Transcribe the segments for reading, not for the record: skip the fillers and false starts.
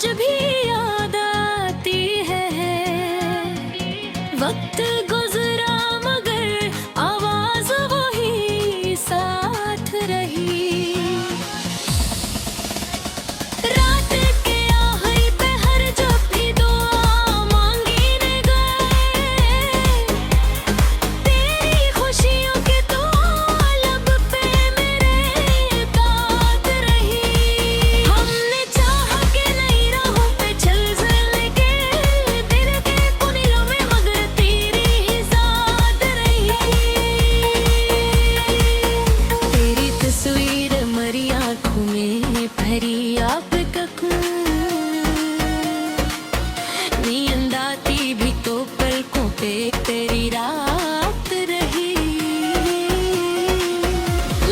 आज भी याद आती है। वक्त गुजरा मगर आवाज वही साथ रही। रात के आखिरी पहर जब भी दुआ मांगने गए, तेरी खुशियों के तो लब पे मेरे बात रही। हमने चाहा कि नई राहों पे चल के दिल के कुनिलों में, मगर तेरी ही साथ रही। तेरी तस्वीर मरी आँखों में भरी आप नींद आती भी तो पलकों पे तेरी रात रही।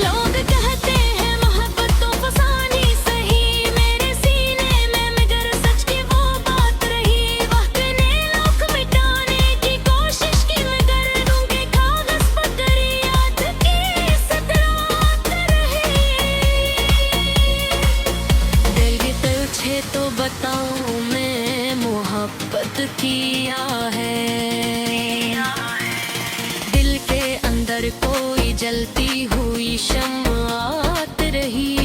लोग कहते हैं मोहब्बत तो फसानी सही, मेरे सीने में मगर सच की वो बात रही। वक्त ने लोग मिटाने की कोशिश की, मगर गूंगे कागज पर तेरी याद की सतरात रही। दिल की तुझे तो बताऊं मैं मोहब्बत किया है। दिल के अंदर कोई जलती हुई शम्मात रही।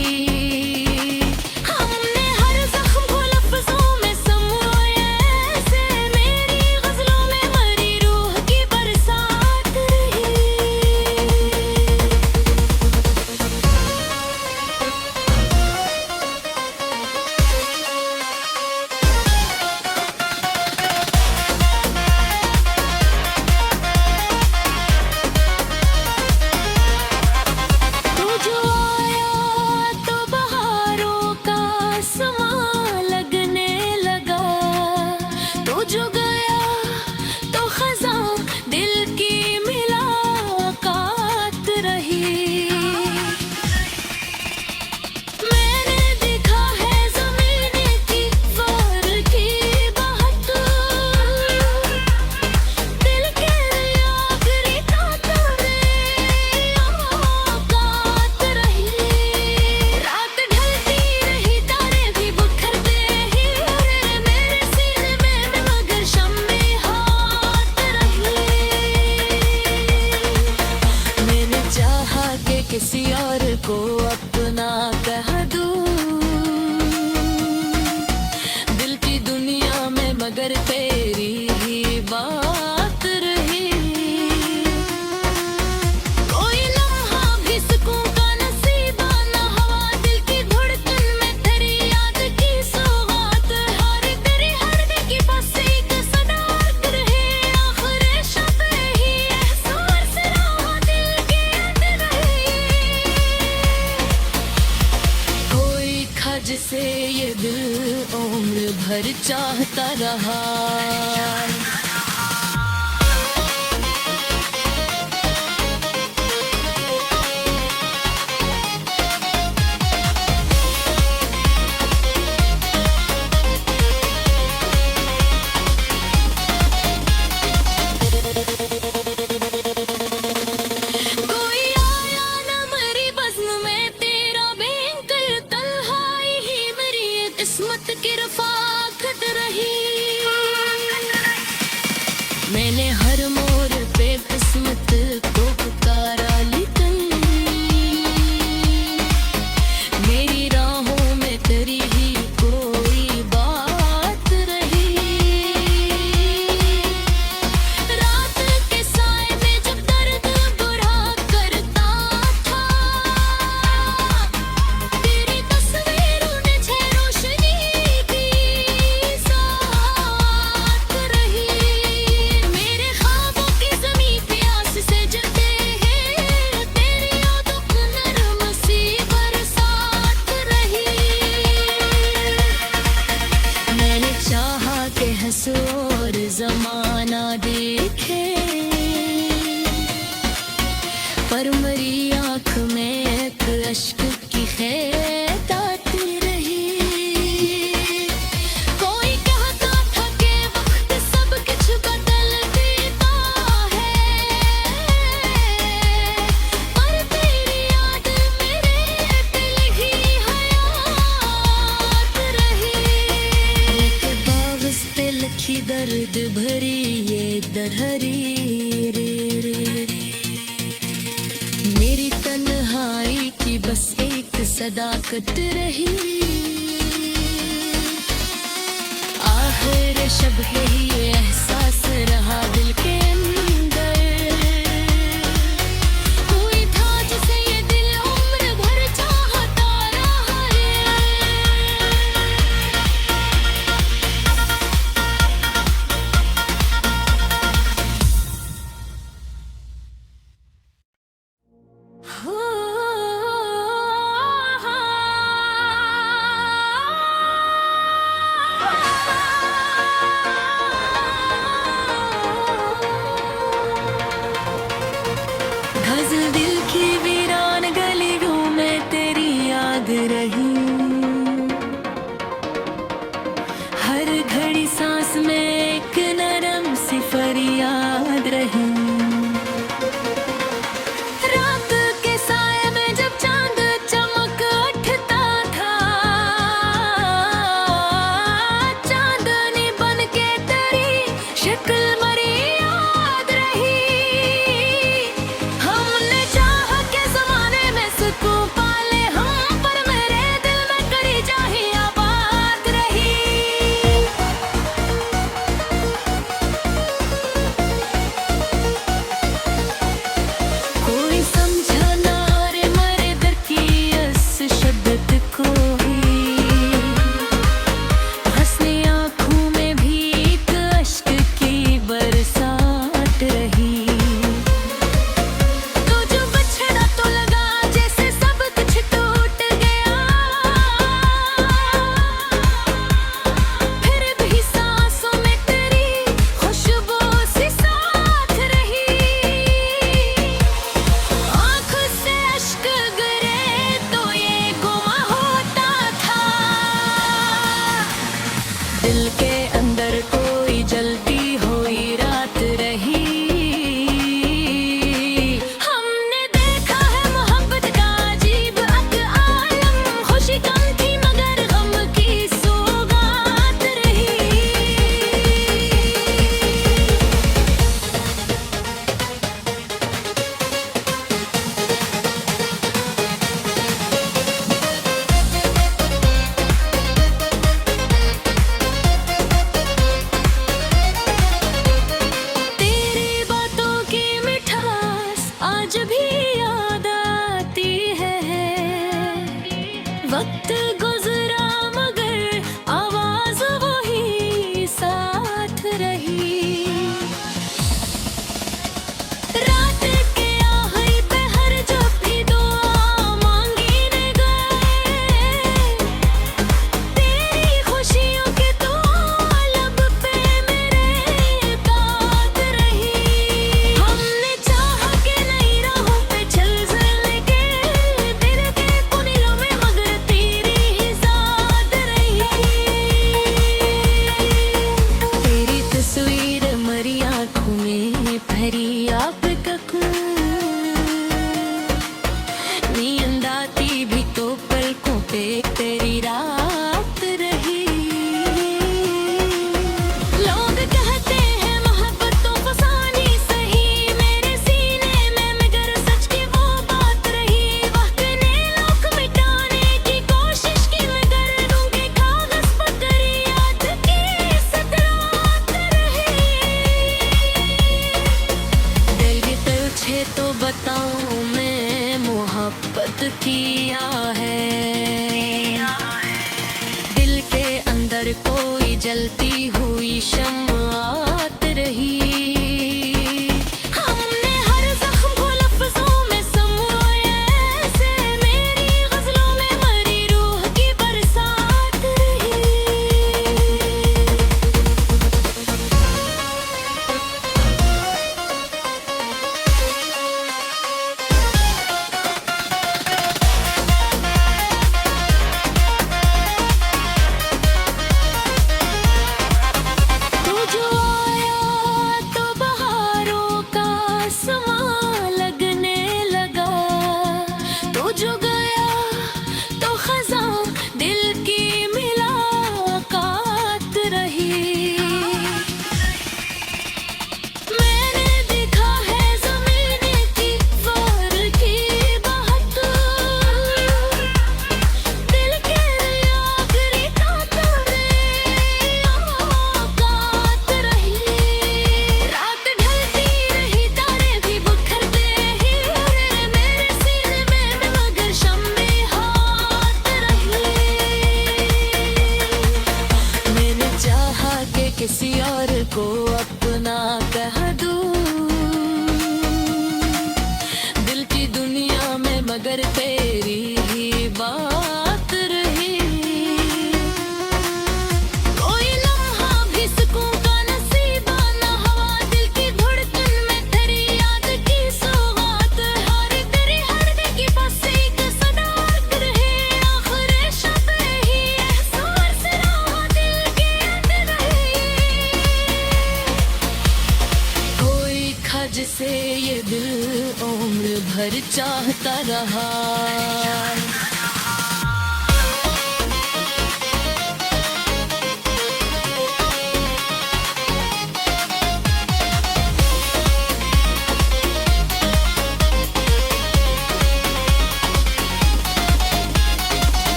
हमने हर जख्म को लफ्जों में समोया ऐसे, मेरी गजलों में मरी रूह की बरसात रही। तू जो आया तो बहारों का समा लगने लगा, तू जो गया तो खज़ां दिल की मुलाकात रही। मैंने देखा है ज़मीन की फार की बहक, दिल के आखिरी तारों में औकात रही। रात ढलती रही तारे भी बिखरते ही उड़े, मेरे सीने में मगर शम्मे हाथ रही। मैंने चाहा कि किसी और को अपना कह दूं दिल की दुनिया में, मगर तेरी ही बात रही। कोई लम्हा भी सुकून का नसीबा न हुआ, दिल की धड़कन में तेरी याद की सौगात। हर तेरी हर की बस एक सदात रहे, आखिर शब ही एहसास रहा दिल के अंदर रही। कोई था जिसे ये दिल उम्र भर चाहता रहा। कोई आया न मरी बज़्म में तेरा बेंकर तन्हाई ही मेरी किस्मत की रफ़ाकत रही। खुशी दर्द भरी ये दरहरी रे रे। मेरी तन्हाई की बस एक सदाकत रही, आखिर शब यही एहसास रहा दिल के अंदर। कोई था जिसे ये दिल उम्र भर चाहता रहा है। हो गज़ल दिल की वीरान गलियों में तेरी याद रही, हर घड़ी सांस में एक नरम सी फरियाद रही। रात के साए में जब चांद चमक उठता था, चांदनी बन के तेरी शक्ल मरी याद रही। हमने चाह के ज़माने में सुकून पाले हम, पर मेरे दिल में करी चाही आबाद रही। कोई समझा ना रे मरे दर की इस शिद्दत को ही, हंसने आँखों में भी एक अश्क की बरसात रही। तो जो बछड़ा तो लगा जैसे सब कुछ टूट गया, फिर भी सांसों में तेरी खुशबू सी साथ रही। आँखों से अश्क गिरे तो ये गुमा होता था, दिल के अंदर कोई जलती हुई रात रही। हमने देखा है मोहब्बत का अजीब अक आलम, खुशी कम थी मगर गम की सौगात रही। तेरी बातों की मिठास आज भी याद आती है। वक्त गुजरा मगर आवाज वही साथ रही। रात के आखिरी पहर जब भी दुआ मांगने गए, तेरी खुशियों के तो लब पे मेरे बात रही। हमने चाहा कि नई राहों पे चल के दिल के कुनिलों में मगर तेरी ही ज़ात रही। तेरी तस्वीर मरी आँखों में भरी आप नींद आती भी तो पलकों पे तेरी रात रही। लोग कहते हैं मोहब्बत तो फसानी सही, मेरे सीने में मगर सच की वो बात रही। वक्त ने लोग मिटाने की कोशिश की मगर रूंगे कागज पर तेरी याद की सतरात रही। दिल की तुझे तो बताऊं मैं मोहब्बत किया है, दिल के अंदर कोई जलती हुई शम्मात रही। हमने हर जख्म को लफ्ज़ों में समोया ऐसे, मेरी गज़लों में मरी रूह की बरसात रही। तू किसी और को अपना कह दूं दिल की दुनिया में, मगर तेरी ही बात रही। कोई लम्हा भी सुकून का नसीबा ना हुआ, दिल की धड़कन में तेरी याद की सौगात। हर तेरी हर दिल की बस एक सदात रहे, आखिर शब ही एहसास रहा दिल के अंदर रहे। कोई खज से ये दिल उम्र भर चाहता रहा।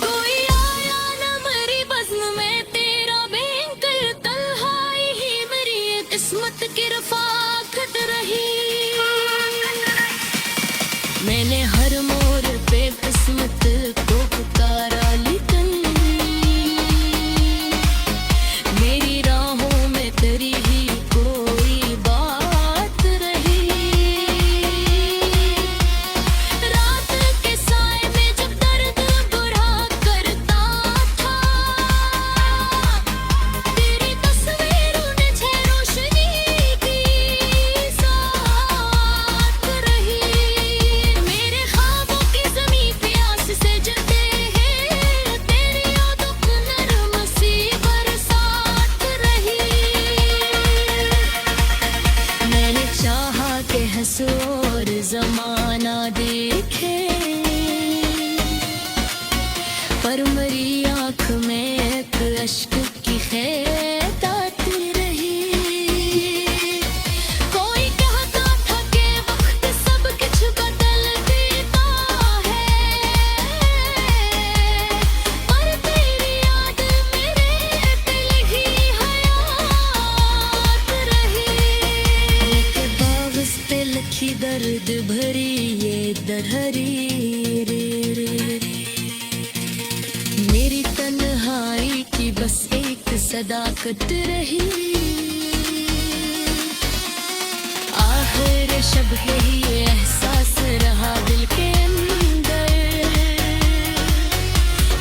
कोई आया ना मेरी बज़्म में, तेरा बेंकर तन्हाई ही मेरी ये किस्मत की रफ़ाकत रही। मैंने हर मोड़ पे किस्मत को पुकारा, लेकिन मेरी राहों में तेरी ही कोई बात रही। रात के साए में जब दर्द बुरा करता था, तेरी तस्वीरों ने छह रोशनी की साथ रही। मेरे ख्वाबों की ज़मीं पे आस से जलते हैं, तेरी यादों को नरम सी बरसात रही। मैंने चाहा कि हंसो और ज़माना देखे, पर मेरी आँख में एक अश्क की खैतात रही। कोई कहता था कि वक्त सब कुछ बदल देता है, पर तेरी याद मेरे दिल ही हयात रही। के बागस पे लिखी दर्द भरी ये दरहरी रे रे। मेरी तन्हाई की बस एक सदाकत रही। आखिर शब ही एहसास रहा दिल के अंदर।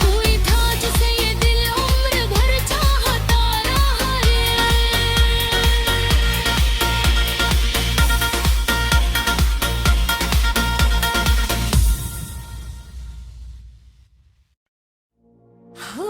कोई था जिसे ये दिल उम्र भर चाहता रहा है। हो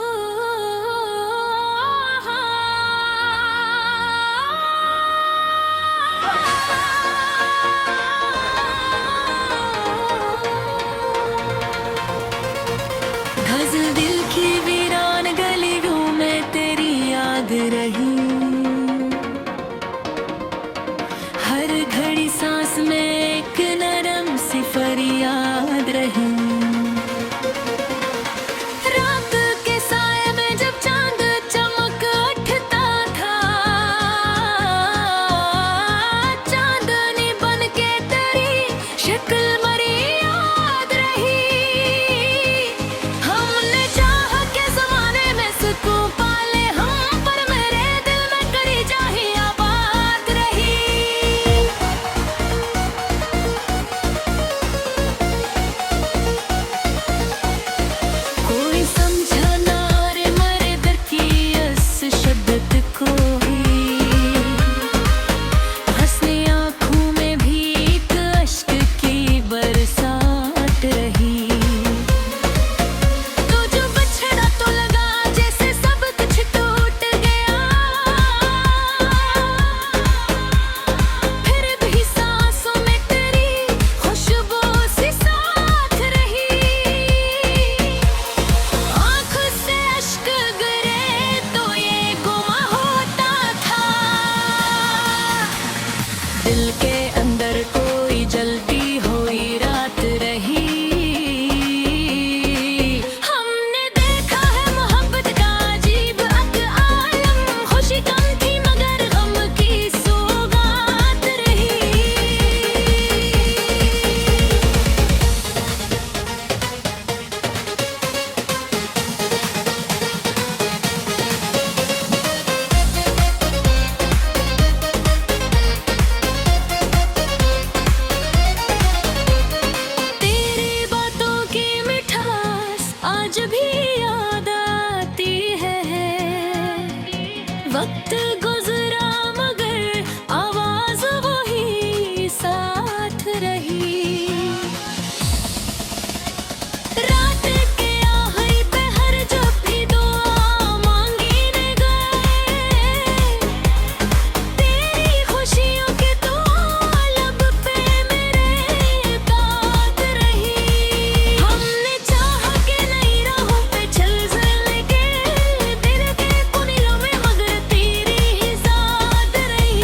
वक्त गुजरा मगर आवाज वही साथ रही। रात के आखिरी पहर जब भी दुआ मांगी ने गए, तेरी खुशियों के दुआ लब पे मेरे बात रही। हमने चाहा कि नई राहों पे चल के दिल के कुनियों में मगर तेरी ही साथ रही।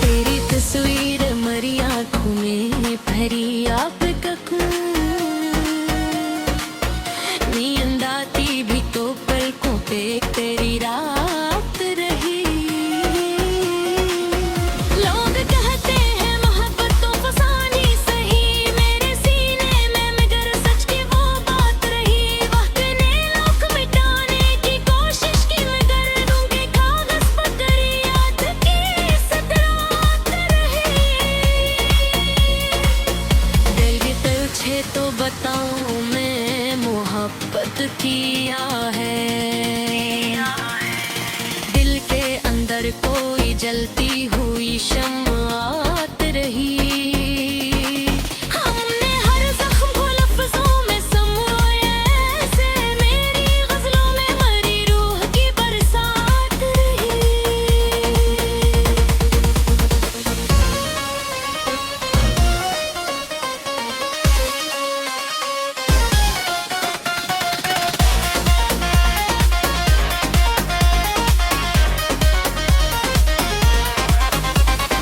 तेरी तस्वीर मरी आँखों में भरी आप ककूं, नींद आती भी तो पलकों पे तेरी रात रही। लोग कहते हैं मोहब्बत तो फसानी सही, मेरे सीने में मगर सच की वो बात रही। वक्त ने लोग मिटाने की कोशिश की मगर दूंगे कागज पर तेरी याद की सतरात रही। दिल के तिलछे तो बताऊं मैं मोहब्बत किया है, दिल के अंदर कोई जलती हुई शम्मात रही। हमने हर जख्म को लफ्जों में समोया ऐसे, मेरी गजलों में मरी रूह की बरसात रही।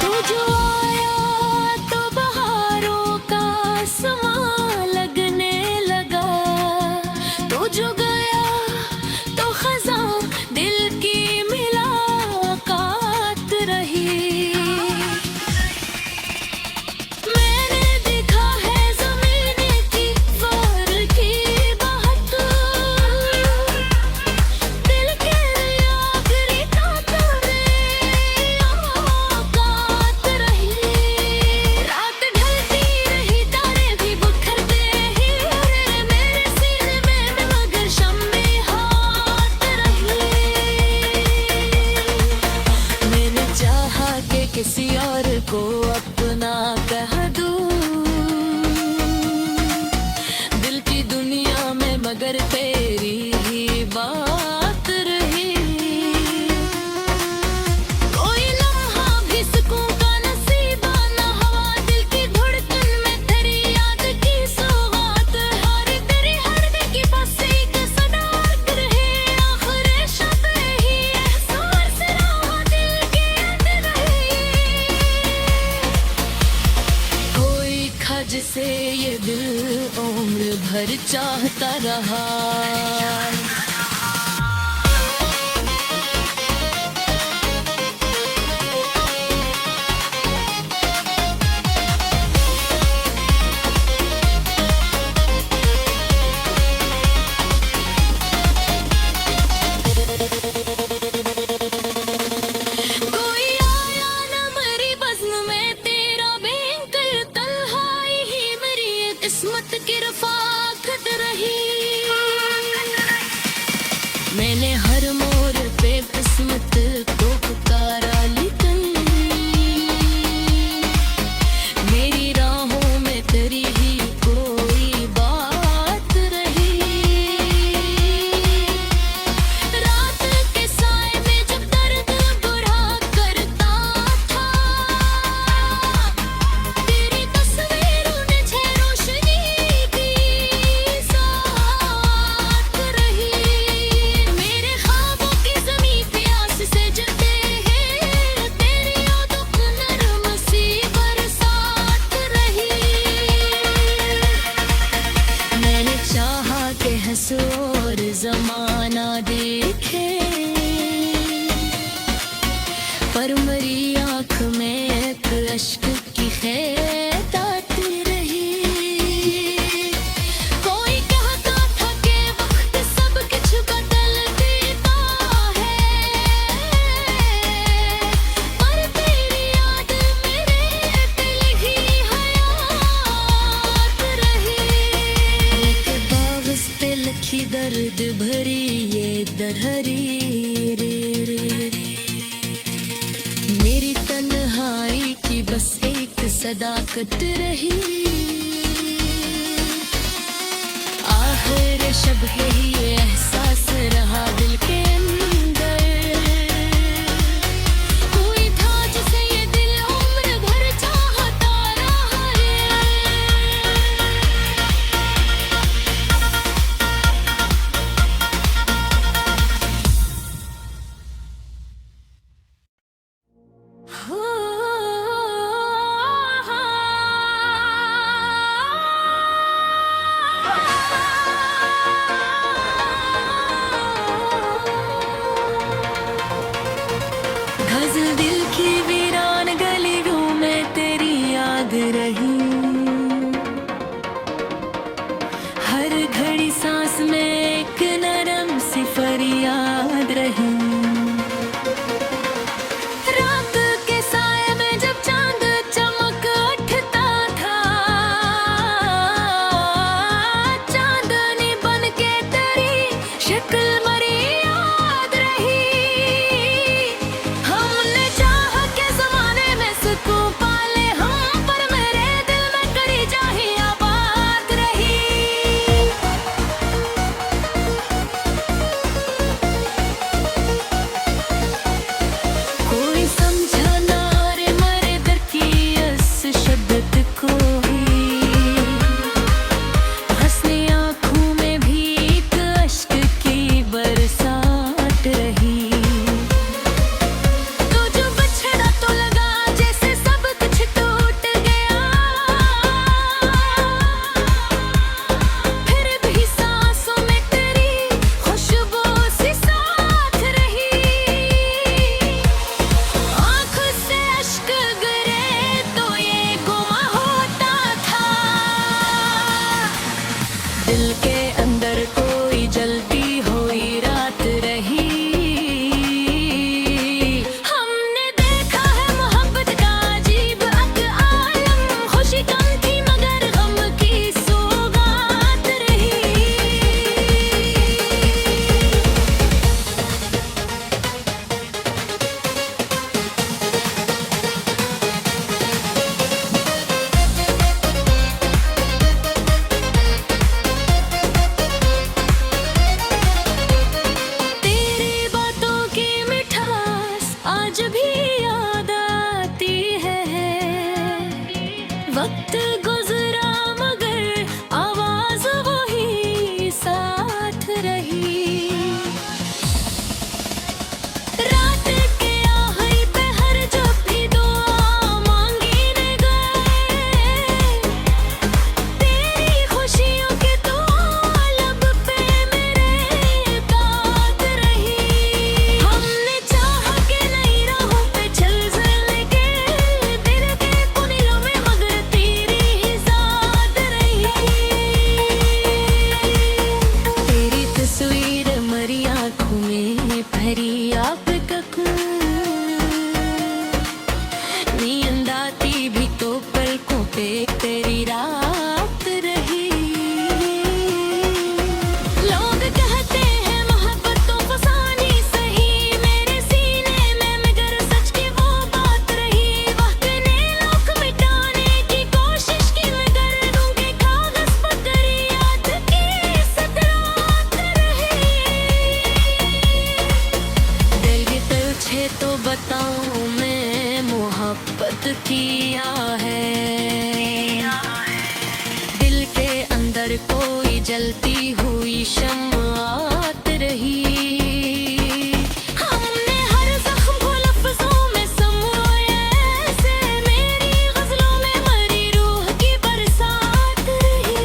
तू जो आया तो बहारों का समा लगने लगा, तू जो गया तो खज़ां दिल की मुलाकात रही। मैंने देखा है ज़मीन की फ़र की बहत, दिल के आखिरी ताक़त में औकात रही। रात ढलती रही तारे भी बिखरते ही उड़े, मेरे सीने में मगर शम्मे हाथ रही। मैंने चाहा कि किसी और को अपना कह दूं, दिल की दुनिया में मगर तेरी ही बात रही। कोई लम्हा भी सुकून का नसीबा न हुआ, दिल की धड़कन में तेरी याद की सौगात। हर तेरी हर दिल की बस एक सदात रहे, आखिर शब ही एहसास रहा दिल के अंदर रही। कोई खज से ये दिल उम्र भर चाहता रहा। कोई आया न मरी बज़्म में तेरा बेंकल तन्हाई ही मेरी ये किस्मत की रफ़ाकत रही। मैंने हर मोड़ पे किस्मत को पुकारा लेकिन मेरी राहों में तेरी ही कोई बात रही। रात के साए में जब दर्द बुरा करता था, तेरी तस्वीरों ने छह रोशनी की साथ रही। मेरे ख्वाबों की ज़मीं पे आस से जलते हैं, तेरी यादों की नरम सी बरसात रही। मैंने चाहा कि हंसो और ज़माना देखे, पर मेरी आँख में एक अश्क की खैतात रही। कोई कहता था कि वक्त सब कुछ बदल देता है, पर तेरी याद मेरे दिल ही हयात रही। एक कागज़ पे लिखी दर्द भरी ये डरहरी रे रे। मेरी तन्हाई की बस एक सदाकत रही, आखिर शब है ये एहसास रहा दिल के अंदर। कोई था जिसे ये दिल उम्र भर चाहता रहा गज़ल दिल की वीरान गलियों में तेरी याद रही, हर घड़ी सांस में एक नरम सी फरियाद रही। रात के साए में जब चांद चमक उठता था, चांदनी बन के तेरी शक्ल मरी याद रही। हमने चाह के ज़माने में सुकून पाले हम, पर मेरे दिल में कड़ी चाही आबाद रही। कोई समझा ना रे मरे दर की इस शब्द को ही, हंसने आँखों में भी एक अश्क की बरसात रही। तो जो बछड़ा तो लगा जैसे सब कुछ टूट गया, फिर भी सांसों में तेरी खुशबू सी साथ रही। आँख से अश्क गिरे तो ये गुमा होता था, दिल के अंदर कोई जलती हुई रात रही। हमने देखा है मोहब्बत का अजीब अक आलम, खुशी कम थी मगर गम की सौगात रही। तेरी बातों की मिठास आज भी याद आती है, वक्त गुजरा मगर आवाज वही साथ रही। रात के आहई पे हर जब भी दुआ मांगी ने गए, तेरी खुशियों के तो लब पे मेरे बात रही। हमने चाह के नई राहों पे चल चलने के, दिल के कुनियों में मगर तेरी ही ज़ात रही। तेरी तस्वीर मरी आँखों में भरी आप नींद आती भी तो पलकों पे तेरी रात रही। लोग कहते हैं मोहब्बत तो फसानी सही, मेरे सीने में मगर सच की वो बात रही। वक्त ने लोग मिटाने की कोशिश की मगर गूंगे कागज पर तेरी याद की सतरात रही। दिल की तुझे तो बताऊं मैं मोहब्बत किया है, दिल के अंदर कोई जलती हुई शम्मात रही। हमने हर ज़ख्म को लफ्ज़ों में समोया ऐसे, मेरी ग़ज़लों में मरी रूह की बरसात रही।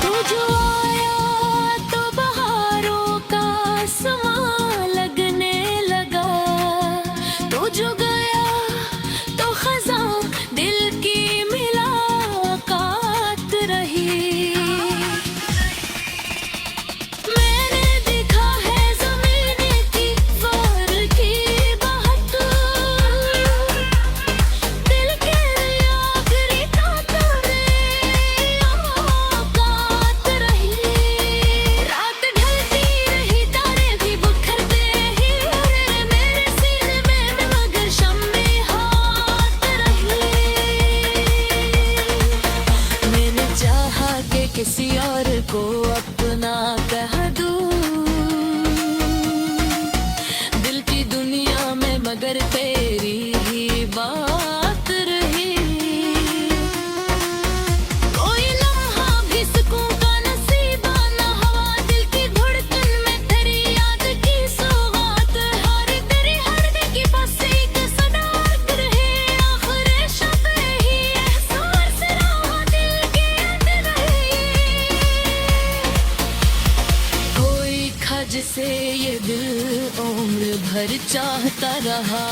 तू जो आया किसी और को अपना कह दूं, दिल की दुनिया में मगर तेरी ही बात रही। कोई लम्हा भी सुकून का नसीबा न हुआ, दिल की धड़कन में तेरी याद की सौगात। हर तेरी हर दिल की बस एक सदात रहे, आखिर शब ही एहसास रहा दिल के अंदर रहे। कोई खा जिसे ये दिल उम्र भर चाहता रहा।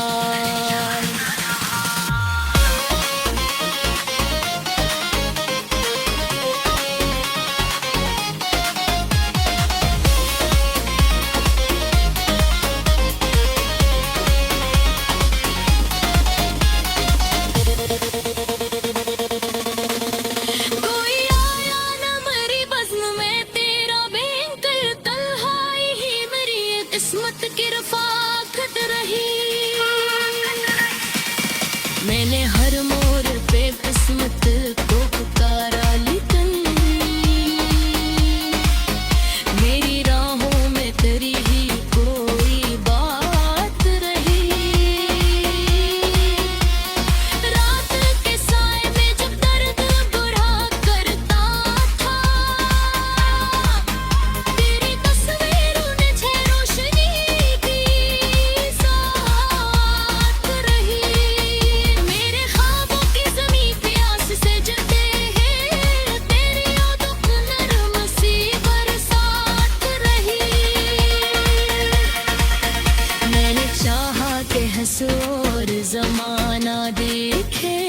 कोई आया न मेरी बज़्म में तेरा बेंकल तन्हाई ही मेरी किस्मत की रफ़ाकत रही। मैंने हर मोड़ पे किस्मत को पुकारा, लेकिन मेरी राहों में तेरी ही कोई बात रही। रात के साए में जब दर्द बुरा करता था, तेरी तस्वीरों ने छह रोशनी की साथ रही। मेरे ख्वाबों की ज़मीं पे आस से जलते हैं, तेरी यादों की नरम सी बरसात रही। मैंने चाहा कि हंसो और ज़माना देखे,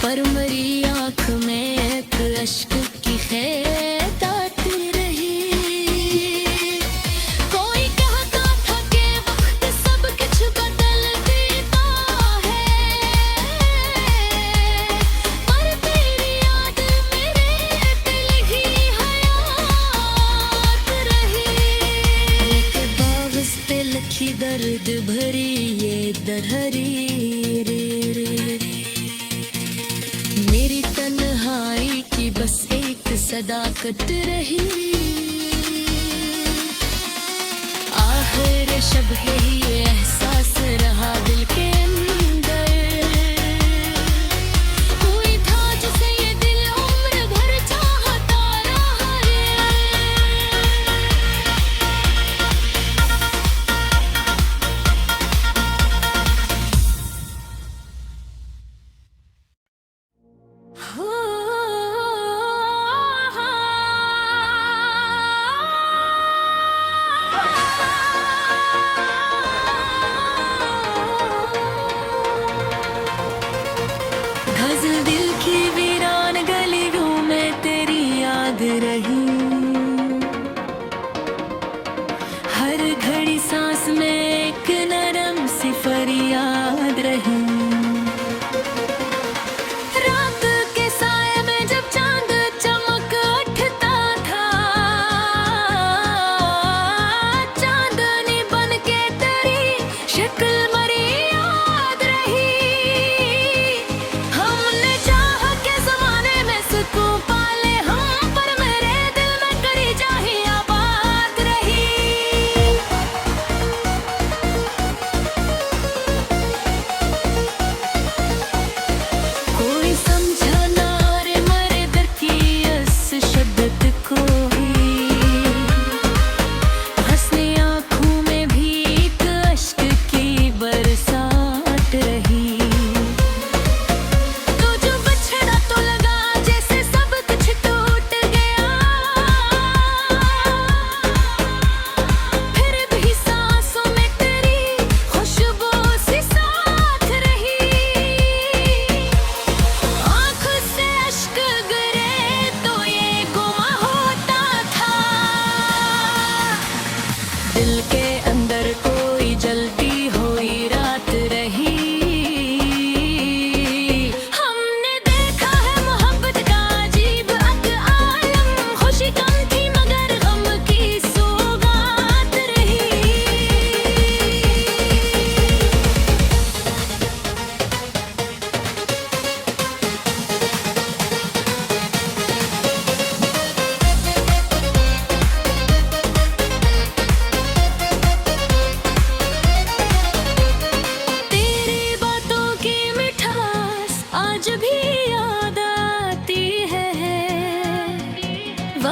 पर मेरी आँख में एक अश्क की खैतात रही। कोई कहता था कि वक्त सब कुछ बदल देता है, पर तेरी याद मेरे दिल ही हयात रही। के बावस पे लखी दर्द भरी ये दरहरी रे रे रे। मेरी तन्हाई की बस एक सदाकत रही। आखिर शब ही एहसास रहा दिल के अंदर। कोई था जिसे ये दिल उम्र भर चाहता रहा है।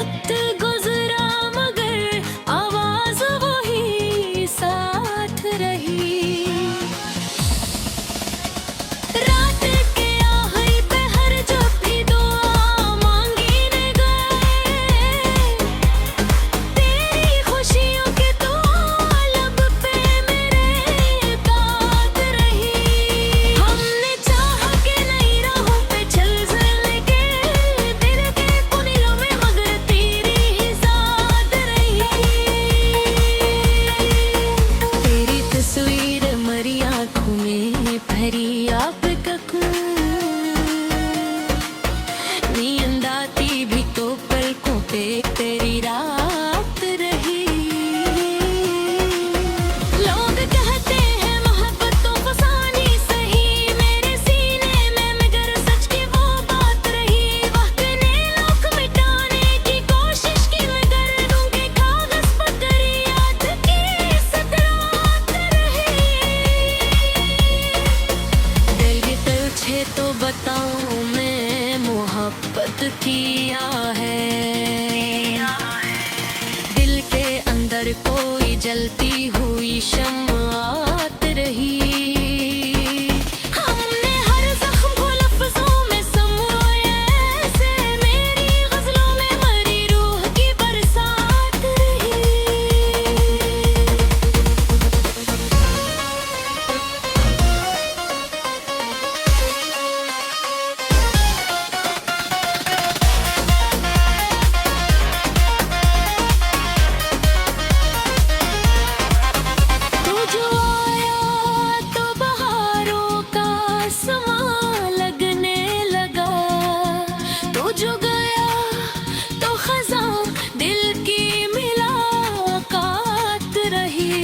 वक्त गुजरा मगर आवाज वही साथ रही। रात के आखिरी पहर जब भी दुआ मांगी ने गए, तेरी खुशियों के तो लब पे मेरे बात रही। हमने चाहा कि नई राहों पे चल चलने के, दिल के कुनियों में मगर तेरी ही साथ रही। तेरी तस्वीर मरी आँखों में भरी आप ककूं, नींद आती भी तो पलकों पे तेरी रात रही। लोग कहते हैं मोहब्बत तो फसानी सही, मेरे सीने में मगर सच की वो बात रही। वक्त ने लोग मिटाने की कोशिश की मगर दूंगे कागज पर तेरी याद की सतरात रही। दिल की तुझे तो बताऊं मैं मोहब्बत किया है, दिल के अंदर कोई जलती हुई शम्मात रही। हमने हर जख्म को लफ्जों में समोया ऐसे, मेरी गजलों में मरी रूह की बरसात रही। तू जो आया तो बहारों का समा लगने लगा, तू जो गया तो खज़ां दिल की मुलाकात रही।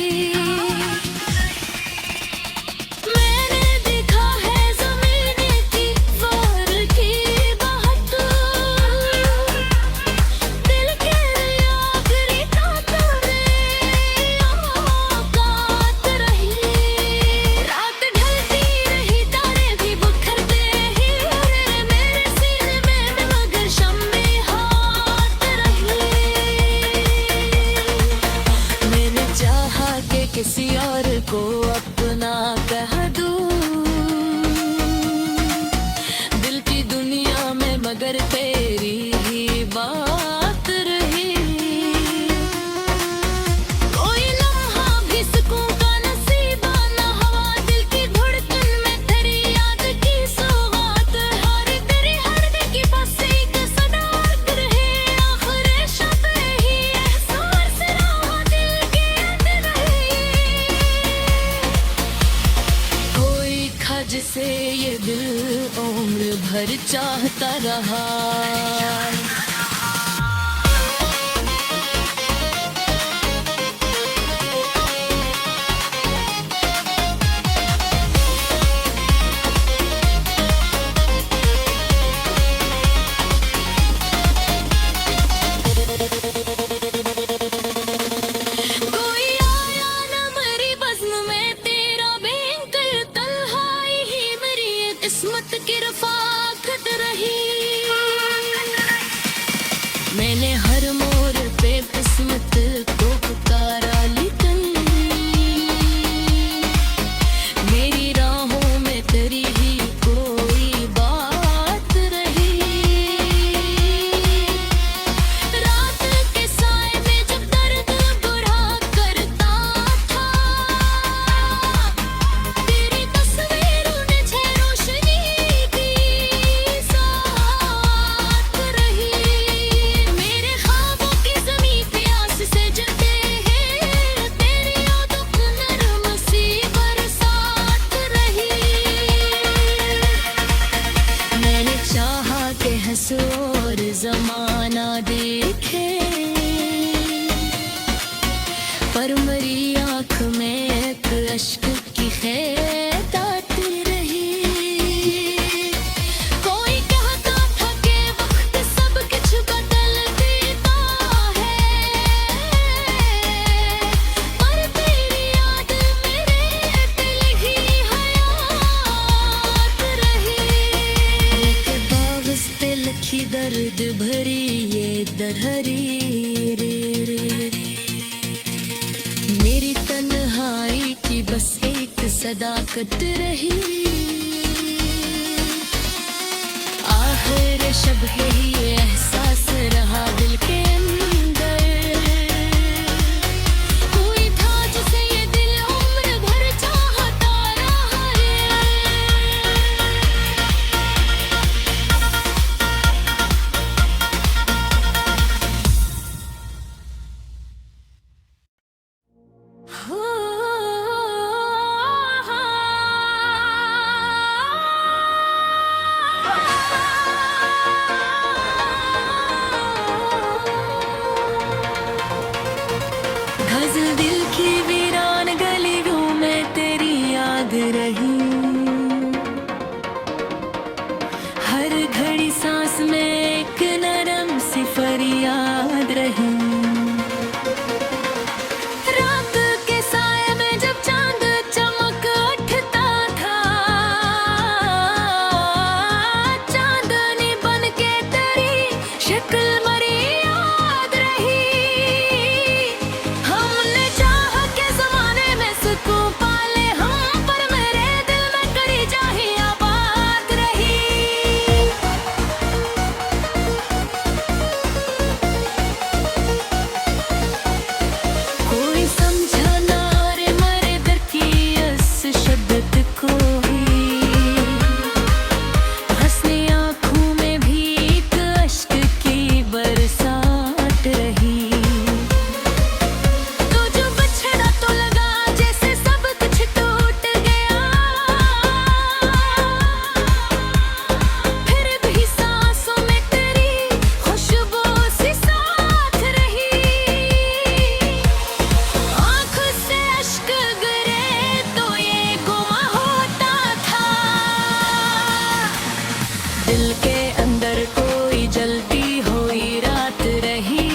मैंने देखा है ज़मीन की फार की बहक, दिल के आखिरी तारों में औकात रही। रात ढलती रही तारे भी बिखरते ही उड़े, मेरे सीने में मगर शम्मे हाथ रही। मैंने चाहा कि किसी और को अपना कह दूं, दिल की दुनिया में मगर तेरी ही बात रही। कोई लम्हा भी सुकून का नसीबा न हुआ, दिल की धड़कन में तेरी याद की सौगात। हर तेरी हर दिल की बस एक सदात रहे, आखिर शब ही एहसास रहा दिल के अंदर रही। कोई था जिसे ये दिल उम्र भर चाहता रहा। कोई आया न मेरी बज़्म में तेरा बेंकर तन्हाई ही मेरी ये किस्मत की रफ़ाकत रही। मैंने हर मोड़ पे किस्मत को पुकारा लेकिन मेरी राहों में तेरी ही कोई बात रही। रात के साए में जब दर्द बुरा करता था, तेरी तस्वीरों ने छे रोशनी की साथ रही। मेरे ख्वाबों की दर्द भरी ये दरहरी रे रे। मेरी तन्हाई की बस एक सदाकत रही, आखिर शब है ये एहसास रहा दिल के अंदर। कोई था जिसे ये दिल उम्र भर चाहता रहा है। हो गज़ल दिल की वीरान गलियों में तेरी याद रही, हर घड़ी सांस में एक नरम सी फरियाद रही। रात के साए में जब चांद चमक उठता था, चांदनी बन के तेरी शक्ल मरी याद रही। हमने चाह के ज़माने में सुकून पाले हम, पर मेरे दिल में करी चाही आबाद रही। कोई समझा ना रे मरे दर की इस शिद्दत को ही, हंसने आँखों में भी एक अश्क की बरसात रही। तो जो बिछड़ा तो लगा जैसे सब कुछ टूट गया, फिर भी सांसों में तेरी खुशबू सी साथ रही। आँखों से अश्क गिरे तो ये गुमा होता था, दिल के अंदर कोई जलती हुई रात रही।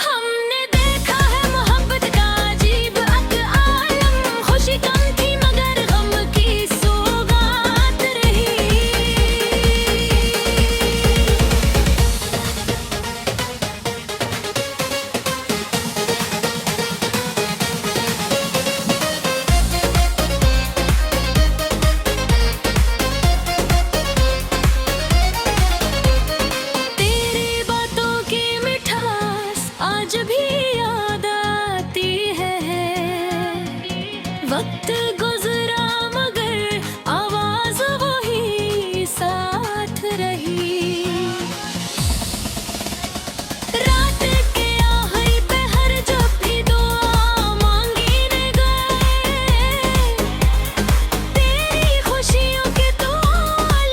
हमने देखा है मोहब्बत का अजीब अक आलम, खुशी कम थी मगर गम की सौगात रही। तेरी बातों की मिठास आज भी याद आती है। वक्त गुजरा मगर आवाज वही साथ रही। रात के आखिरी पहर जब भी दुआ मांगने गए, तेरी खुशियों के तो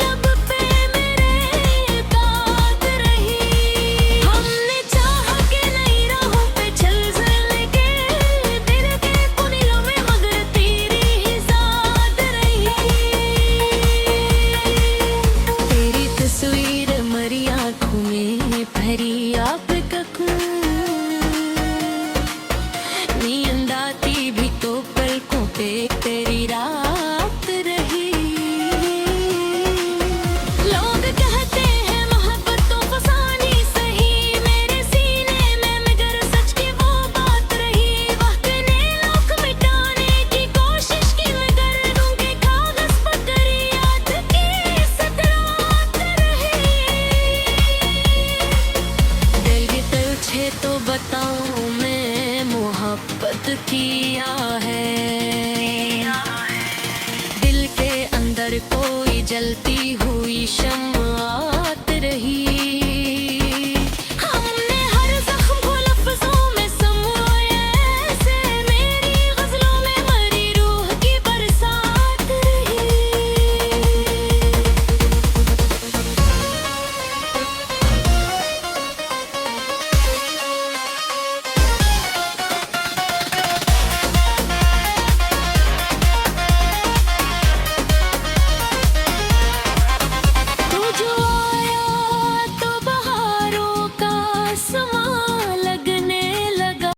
लब पे मेरे दाग रही। हमने चाहा कि नई राहों पे चल के दिल के कुनिलों में मगर तेरी ही साथ रही। तेरी तस्वीर मरी आँखों में भरी आप नींद आती भी तो पलकों पे तेरी रात रही। लोग कहते हैं मोहब्बत तो फसानी सही, मेरे सीने में मगर सच की वो बात रही। वक्त ने लोग मिटाने की कोशिश की मगर गूंगे कागज पर तेरी याद की सतरात रही। दिल की तुझे तो बताऊं मैं मोहब्बत की